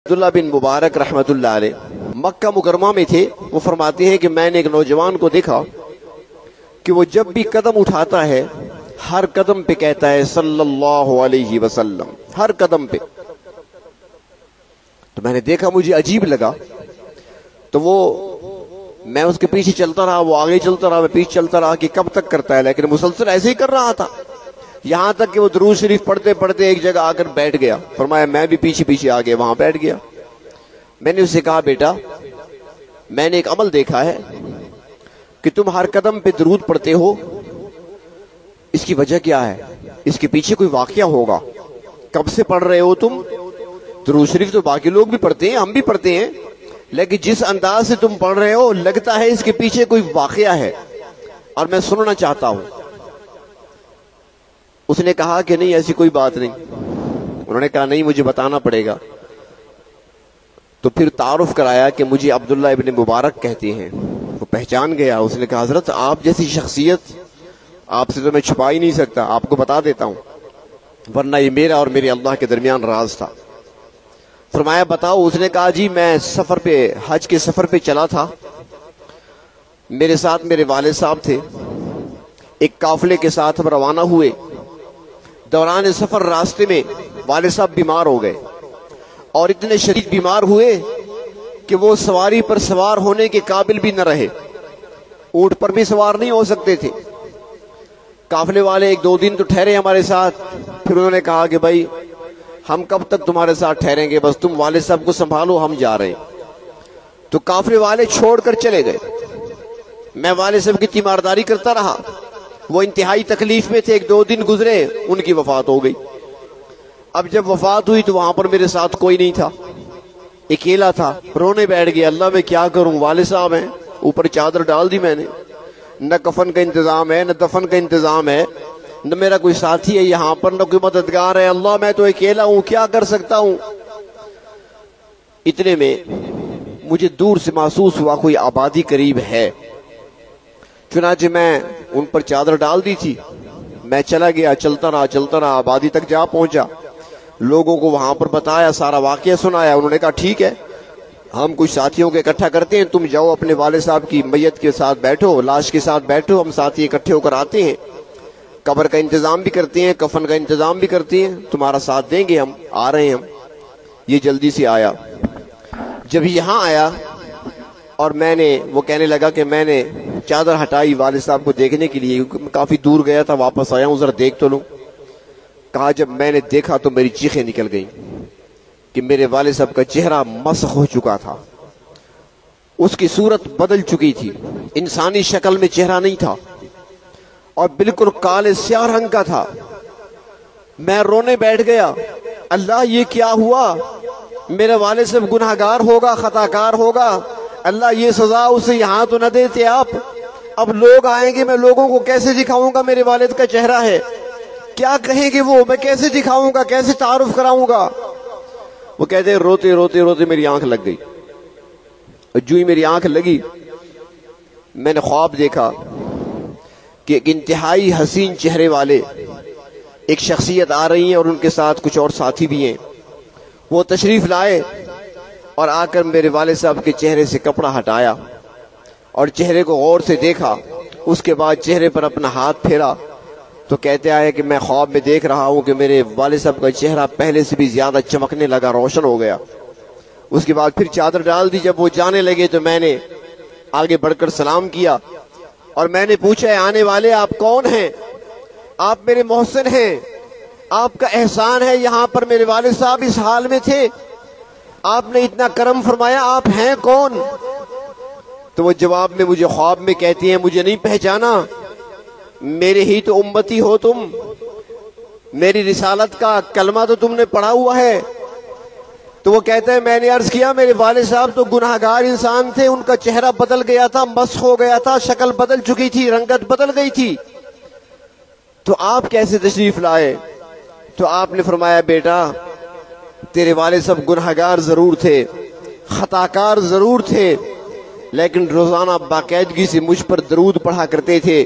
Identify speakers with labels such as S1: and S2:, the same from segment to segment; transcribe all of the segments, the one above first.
S1: عبداللہ بن مبارک رحمت اللہ علیہ مکہ مکرمہ میں تھے۔ وہ فرماتے ہیں کہ میں نے ایک نوجوان کو دیکھا کہ وہ جب بھی قدم اٹھاتا ہے ہر قدم پہ کہتا ہے صلی اللہ علیہ وسلم، ہر قدم پہ۔ تو میں نے دیکھا، مجھے عجیب لگا، تو میں اس کے پیچھے چلتا رہا، وہ آگے چلتا رہا، میں پیچھے چلتا رہا کہ کب تک کرتا ہے، لیکن مسلسل ایسے ہی کر رہا تھا، یہاں تک کہ وہ درود شریف پڑھتے پڑھتے ایک جگہ آ کر بیٹھ گیا۔ فرمایا میں بھی پیچھے پیچھے آ گیا، وہاں بیٹھ گیا۔ میں نے اسے کہا بیٹا، میں نے ایک عمل دیکھا ہے کہ تم ہر قدم پہ درود پڑھتے ہو، اس کی وجہ کیا ہے؟ اس کے پیچھے کوئی واقعہ ہوگا۔ کب سے پڑھ رہے ہو تم؟ درود شریف تو باقی لوگ بھی پڑھتے ہیں، ہم بھی پڑھتے ہیں، لیکن جس انداز سے تم پڑھ رہے ہو لگتا ہے اس کے پیچھے کوئی واقعہ ہے اور میں سننا چاہتا ہوں۔ اس نے کہا کہ نہیں، ایسی کوئی بات نہیں۔ انہوں نے کہا نہیں، مجھے بتانا پڑے گا۔ تو پھر تعارف کرایا کہ مجھے عبداللہ ابن مبارک کہتے ہیں۔ وہ پہچان گیا۔ اس نے کہا حضرت آپ جیسی شخصیت آپ سے تو میں چھپا ہی نہیں سکتا، آپ کو بتا دیتا ہوں، ورنہ یہ میرا اور میرے اللہ کے درمیان راز تھا۔ فرمایا بتاؤ۔ اس نے کہا جی میں سفر پہ، حج کے سفر پہ چلا تھا، میرے ساتھ میرے والد صاحب تھے، ایک قافلے کے ساتھ ہم روانہ ہوئے۔ دوران سفر راستے میں والد صاحب بیمار ہو گئے اور اتنے شدید بیمار ہوئے کہ وہ سواری پر سوار ہونے کے قابل بھی نہ رہے، اونٹ پر بھی سوار نہیں ہو سکتے تھے۔ قافلے والے ایک دو دن تو ٹھہرے ہمارے ساتھ، پھر انہوں نے کہا کہ بھائی ہم کب تک تمہارے ساتھ ٹھہریں گے، بس تم والد صاحب کو سنبھالو، ہم جا رہے ہیں۔ تو قافلے والے چھوڑ کر چلے گئے۔ میں والد صاحب کی تیمارداری کرتا رہا، وہ انتہائی تکلیف میں تھے، ایک دو دن گزرے، ان کی وفات ہو گئی۔ اب جب وفات ہوئی تو وہاں پر میرے ساتھ کوئی نہیں تھا، اکیلا تھا، رونے بیٹھ گیا، اللہ میں کیا کروں، والد صاحب ہیں، اوپر چادر ڈال دی میں نے، نہ کفن کا انتظام ہے، نہ دفن کا انتظام ہے، نہ میرا کوئی ساتھی ہے یہاں پر، نہ کوئی مددگار ہے، اللہ میں تو اکیلا ہوں، کیا کر سکتا ہوں۔ اتنے میں مجھے دور سے محسوس ہوا کوئی آبادی قریب ہے، چنانچہ میں ان پر چادر ڈال دی تھی، میں چلا گیا، چلتا رہا، آبادی تک جا پہنچا، لوگوں کو وہاں پر بتایا، سارا واقعہ سنایا۔ انہوں نے کہا ٹھیک ہے، ہم کچھ ساتھیوں کو اکٹھا کرتے ہیں، تم جاؤ اپنے والد صاحب کی میت کے ساتھ بیٹھو، لاش کے ساتھ بیٹھو، ہم ساتھی اکٹھے ہو کر آتے ہیں، قبر کا انتظام بھی کرتے ہیں، کفن کا انتظام بھی کرتے ہیں، تمہارا ساتھ دیں گے، ہم آ رہے ہیں۔ ہم یہ جلدی سے آیا۔ جب یہاں آیا اور وہ کہنے لگا کہ میں نے چادر ہٹائی والد صاحب کو دیکھنے کے لیے، کافی دور گیا تھا، واپس آیا ہوں، ذرا دیکھ تو لوں۔ کہا جب میں نے دیکھا تو میری چیخیں نکل گئیں کہ میرے والد صاحب کا چہرہ مسخ ہو چکا تھا، اس کی صورت بدل چکی تھی، انسانی شکل میں چہرہ نہیں تھا اور بالکل کالے سیاہ رنگ کا تھا۔ میں رونے بیٹھ گیا، اللہ یہ کیا ہوا، میرے والد صاحب گناہگار ہوگا، خطا کار ہوگا، اللہ یہ سزا اسے یہاں تو نہ دیتے آپ، اب لوگ آئیں گے، میں لوگوں کو کیسے دکھاؤں گا میرے والد کا چہرہ ہے، کیا کہیں گے وہ، میں کیسے دکھاؤں گا، کیسے تعارف کراؤں گا۔ وہ کہتے ہیں روتے روتے روتے میری آنکھ لگ گئی، اور جو ہی میری آنکھ لگی میں نے خواب دیکھا کہ ایک انتہائی حسین چہرے والے ایک شخصیت آ رہی ہیں اور ان کے ساتھ کچھ اور ساتھی بھی ہیں۔ وہ تشریف لائے اور آ کر میرے والد صاحب کے چہرے سے کپڑا ہٹایا اور چہرے کو غور سے دیکھا، اس کے بعد چہرے پر اپنا ہاتھ پھیرا تو کہتے آئے کہ میں خواب میں دیکھ رہا ہوں کہ میرے والد صاحب کا چہرہ پہلے سے بھی زیادہ چمکنے لگا، روشن ہو گیا۔ اس کے بعد پھر چادر ڈال دی۔ جب وہ جانے لگے تو میں نے آگے بڑھ کر سلام کیا اور میں نے پوچھا آنے والے آپ کون ہیں؟ آپ میرے محسن ہیں، آپ کا احسان ہے، یہاں پر میرے والد صاحب اس حال میں تھے، آپ نے اتنا کرم فرمایا، آپ ہیں کون؟ تو وہ جواب میں مجھے خواب میں کہتی ہیں مجھے نہیں پہچانا، میرے ہی تو امتی ہو تم، میری رسالت کا کلمہ تو تم نے پڑھا ہوا ہے۔ تو وہ کہتا ہے میں نے عرض کیا میرے والد صاحب تو گناہگار انسان تھے، ان کا چہرہ بدل گیا تھا، مسخ ہو گیا تھا، شکل بدل چکی تھی، رنگت بدل گئی تھی، تو آپ کیسے تشریف لائے؟ تو آپ نے فرمایا بیٹا تیرے والد صاحب گناہگار ضرور تھے، خطاکار ضرور تھے، لیکن روزانہ باقاعدگی سے مجھ پر درود پڑھا کرتے تھے۔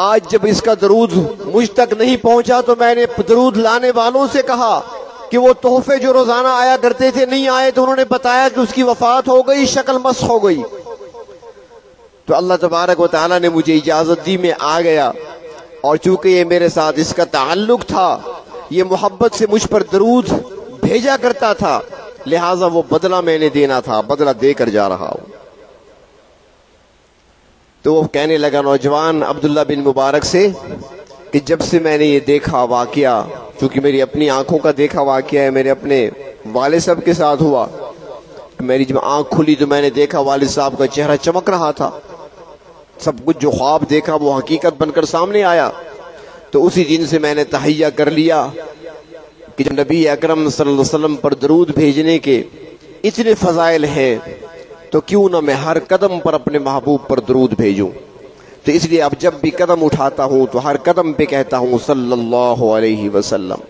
S1: آج جب اس کا درود مجھ تک نہیں پہنچا تو میں نے درود لانے والوں سے کہا کہ وہ تحفے جو روزانہ آیا کرتے تھے نہیں آئے، تو انہوں نے بتایا کہ اس کی وفات ہو گئی، شکل مسخ ہو گئی۔ تو اللہ تبارک و تعالیٰ نے مجھے اجازت دی، میں آ گیا، اور چونکہ یہ میرے ساتھ اس کا تعلق تھا، یہ محبت سے مجھ پر درود بھیجا کرتا تھا، لہٰذا وہ بدلہ میں نے دینا تھا، بدلہ دے کر جا رہا ہوں۔ تو وہ کہنے لگا نوجوان عبداللہ بن مبارک سے کہ جب سے میں نے یہ دیکھا واقعہ، چونکہ میری اپنی آنکھوں کا دیکھا واقعہ ہے، میرے اپنے والد صاحب کے ساتھ ہوا، میری جب آنکھ کھلی تو میں نے دیکھا والد صاحب کا چہرہ چمک رہا تھا، سب کچھ جو خواب دیکھا وہ حقیقت بن کر سامنے آیا۔ تو اسی دن سے میں نے تہیہ کر لیا کہ جب نبی اکرم صلی اللہ علیہ وسلم پر درود بھیجنے کے اتنے فضائل ہیں تو کیوں نہ میں ہر قدم پر اپنے محبوب پر درود بھیجوں۔ تو اس لیے اب جب بھی قدم اٹھاتا ہوں تو ہر قدم پہ کہتا ہوں صلی اللہ علیہ وسلم۔